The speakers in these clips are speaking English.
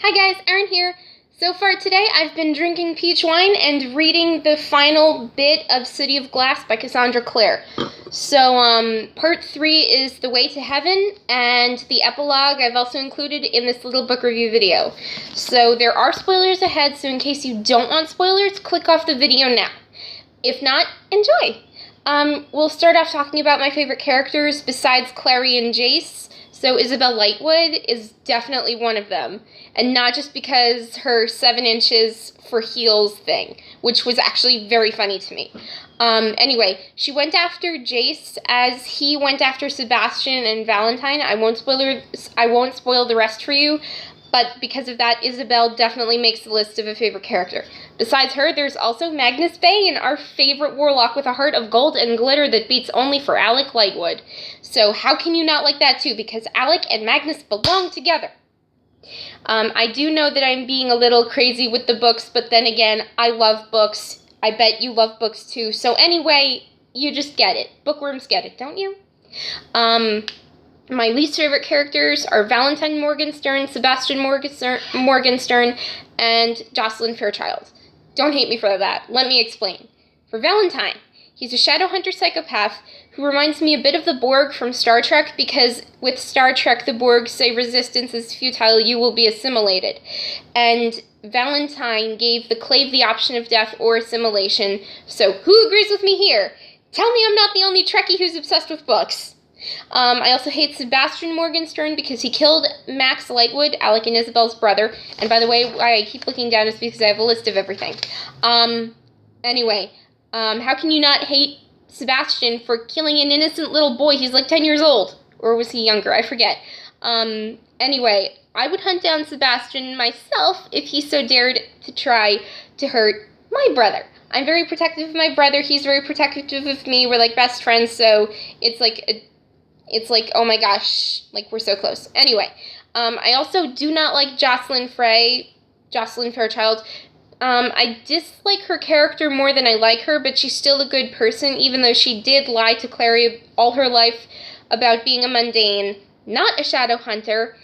Hi guys, Erin here. So far today I've been drinking peach wine and reading the final bit of City of Glass by Cassandra Clare. So part 3 is The Way to Heaven, and the epilogue I've also included in this little book review video. So there are spoilers ahead, so in case you don't want spoilers, click off the video now. If not, enjoy. We'll start off talking about my favorite characters besides Clary and Jace. So Isabel Lightwood is definitely one of them. And not just because her 7 inches for heels thing, which was actually very funny to me. Anyway, she went after Jace as he went after Sebastian and Valentine. I won't spoil the rest for you, but because of that, Isabel definitely makes the list of a favorite character. Besides her, there's also Magnus, Bane, our favorite warlock with a heart of gold and glitter that beats only for Alec Lightwood. So how can you not like that too? Because Alec and Magnus belong together. I do know that I'm being a little crazy with the books, but then again, I love books. I bet you love books too. So anyway, you just get it. Bookworms get it, don't you? My least favorite characters are Valentine Morgenstern, Sebastian Morgenstern, and Jocelyn Fairchild. Don't hate me for that. Let me explain. For Valentine, he's a Shadowhunter psychopath who reminds me a bit of the Borg from Star Trek, because with Star Trek, the Borg say resistance is futile, you will be assimilated. And Valentine gave the Clave the option of death or assimilation, so who agrees with me here? Tell me I'm not the only Trekkie who's obsessed with books. I also hate Sebastian Morgenstern because he killed Max Lightwood, Alec and Isabel's brother. And by the way, why I keep looking down is because I have a list of everything. Anyway, how can you not hate Sebastian for killing an innocent little boy? He's like 10 years old. Or was he younger? I forget. Anyway, I would hunt down Sebastian myself if he so dared to try to hurt my brother. I'm very protective of my brother. He's very protective of me. We're like best friends, so it's like, oh my gosh, like we're so close. Anyway, I also do not like Jocelyn Fairchild. I dislike her character more than I like her, but she's still a good person, even though she did lie to Clary all her life about being a mundane, not a shadow hunter.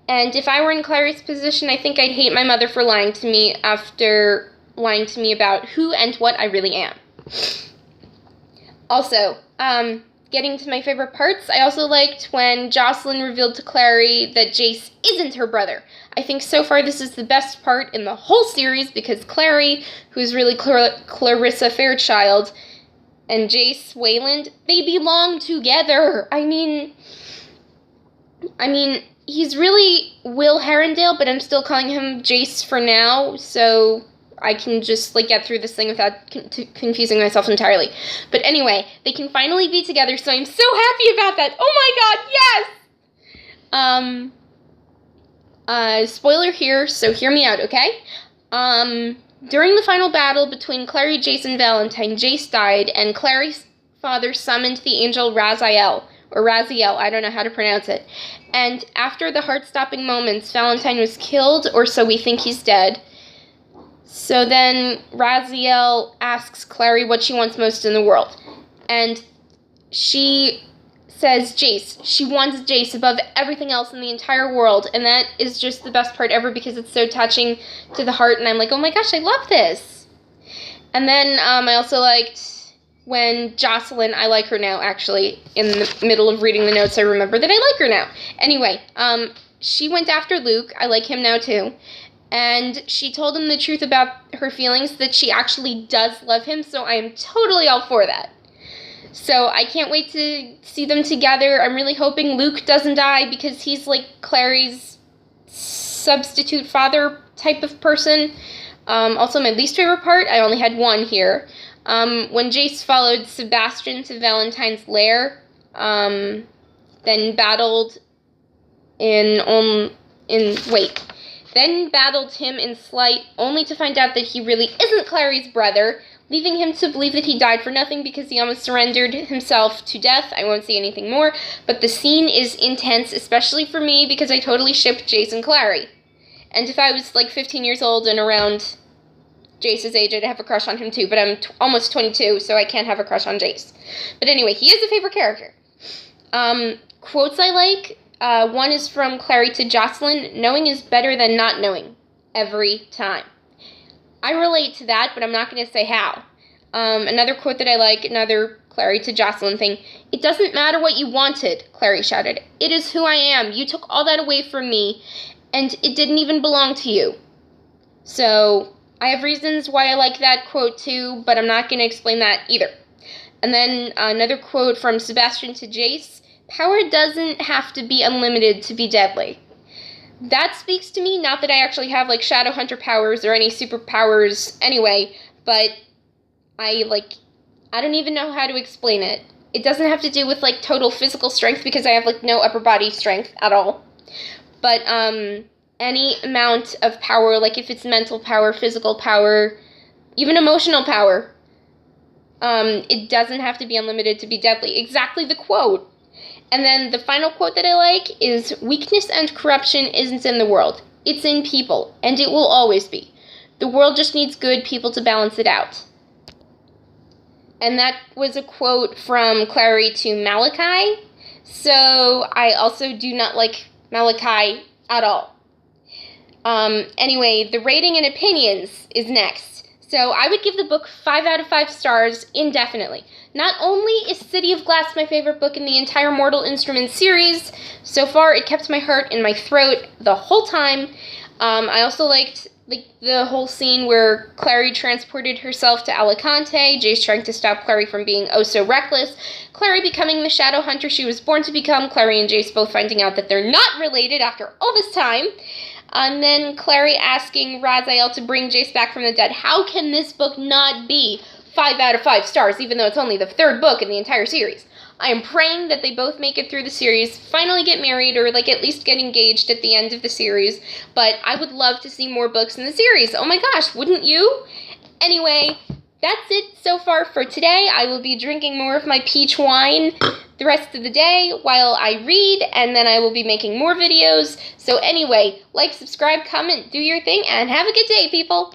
And if I were in Clary's position, I think I'd hate my mother for lying to me after lying to me about who and what I really am. Also, getting to my favorite parts, I also liked when Jocelyn revealed to Clary that Jace isn't her brother. I think so far this is the best part in the whole series, because Clary, who's really Clarissa Fairchild, and Jace, Wayland, they belong together. I mean, he's really Will Herondale, but I'm still calling him Jace for now, so I can just, get through this thing without confusing myself entirely. But anyway, they can finally be together, so I'm so happy about that. Oh my god, yes! Spoiler here, so hear me out, okay? During the final battle between Clary, Jace, and Valentine, Jace died, and Clary's father summoned the angel Raziel, I don't know how to pronounce it. And after the heart-stopping moments, Valentine was killed, or so we think he's dead. So then Raziel asks Clary what she wants most in the world. And she says Jace. She wants Jace above everything else in the entire world. And that is just the best part ever, because it's so touching to the heart. And I'm like, oh my gosh, I love this. And then I also liked when Jocelyn, I like her now actually. In the middle of reading the notes, I remember that I like her now. Anyway, she went after Luke. I like him now too. And she told him the truth about her feelings, that she actually does love him, so I am totally all for that. So I can't wait to see them together. I'm really hoping Luke doesn't die, because he's like Clary's substitute father type of person. Also, my least favorite part, I only had one here. When Jace followed Sebastian to Valentine's lair, then battled Then battled him in slight, only to find out that he really isn't Clary's brother, leaving him to believe that he died for nothing because he almost surrendered himself to death. I won't say anything more, but the scene is intense, especially for me, because I totally shipped Jace and Clary. And if I was 15 years old and around Jace's age, I'd have a crush on him too, but I'm almost 22, so I can't have a crush on Jace. But anyway, he is a favorite character. Quotes I like, One is from Clary to Jocelyn. Knowing is better than not knowing. Every time. I relate to that, but I'm not going to say how. Another quote that I like, another Clary to Jocelyn thing. It doesn't matter what you wanted, Clary shouted. It is who I am. You took all that away from me, and it didn't even belong to you. So, I have reasons why I like that quote too, but I'm not going to explain that either. And then another quote from Sebastian to Jace. Power doesn't have to be unlimited to be deadly. That speaks to me, not that I actually have, like, Shadowhunter powers or any superpowers anyway, but I don't even know how to explain it. It doesn't have to do with, like, total physical strength, because I have, like, no upper body strength at all. But, any amount of power, like, if it's mental power, physical power, even emotional power, it doesn't have to be unlimited to be deadly. Exactly the quote. And then the final quote that I like is, weakness and corruption isn't in the world. It's in people, and it will always be. The world just needs good people to balance it out. And that was a quote from Clary to Malachi. So I also do not like Malachi at all. Anyway, the rating and opinions is next. So I would give the book 5 out of 5 stars indefinitely. Not only is City of Glass my favorite book in the entire Mortal Instruments series, so far it kept my heart in my throat the whole time. I also liked the whole scene where Clary transported herself to Alicante, Jace trying to stop Clary from being oh so reckless, Clary becoming the shadow hunter she was born to become, Clary and Jace both finding out that they're not related after all this time. And then Clary asking Raziel to bring Jace back from the dead. How can this book not be 5 out of 5 stars, even though it's only the 3rd book in the entire series? I am praying that they both make it through the series, finally get married, or at least get engaged at the end of the series. But I would love to see more books in the series. Oh my gosh, wouldn't you? Anyway, that's it so far for today. I will be drinking more of my peach wine the rest of the day while I read, and then I will be making more videos. So anyway, like, subscribe, comment, do your thing, and have a good day, people!